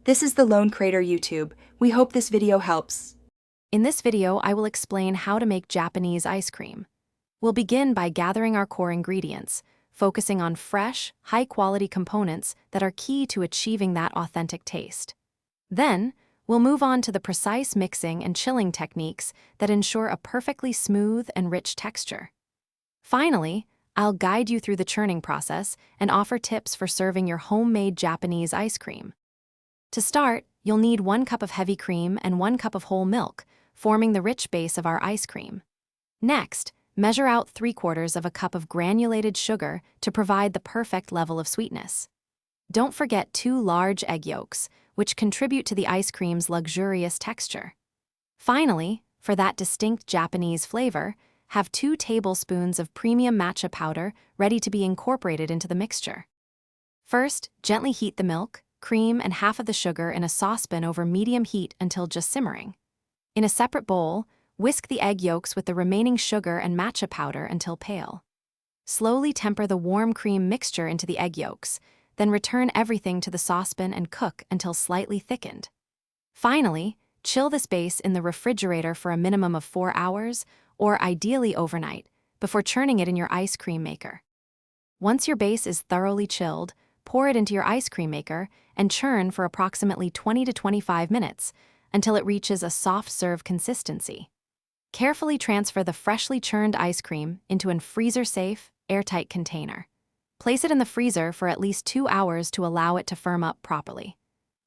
This is the Lone Crater YouTube. We hope this video helps. In this video, I will explain how to make Japanese ice cream. We'll begin by gathering our core ingredients, focusing on fresh, high-quality components that are key to achieving that authentic taste. Then, we'll move on to the precise mixing and chilling techniques that ensure a perfectly smooth and rich texture. Finally, I'll guide you through the churning process and offer tips for serving your homemade Japanese ice cream. To start, you'll need 1 cup of heavy cream and 1 cup of whole milk, forming the rich base of our ice cream. Next, measure out 3/4 of a cup of granulated sugar to provide the perfect level of sweetness. Don't forget 2 large egg yolks, which contribute to the ice cream's luxurious texture. Finally, for that distinct Japanese flavor, have 2 tablespoons of premium matcha powder ready to be incorporated into the mixture. First, gently heat the milk, cream, and half of the sugar in a saucepan over medium heat until just simmering. In a separate bowl, whisk the egg yolks with the remaining sugar and matcha powder until pale. Slowly temper the warm cream mixture into the egg yolks, then return everything to the saucepan and cook until slightly thickened. Finally, chill this base in the refrigerator for a minimum of 4 hours, or ideally overnight, before churning it in your ice cream maker. Once your base is thoroughly chilled, pour it into your ice cream maker and churn for approximately 20 to 25 minutes until it reaches a soft serve consistency. Carefully transfer the freshly churned ice cream into a freezer-safe, airtight container. Place it in the freezer for at least 2 hours to allow it to firm up properly.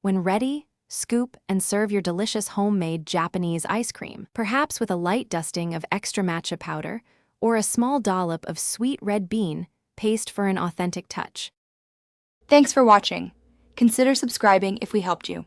When ready, scoop and serve your delicious homemade Japanese ice cream, perhaps with a light dusting of extra matcha powder or a small dollop of sweet red bean paste for an authentic touch. Thanks for watching. Consider subscribing if we helped you.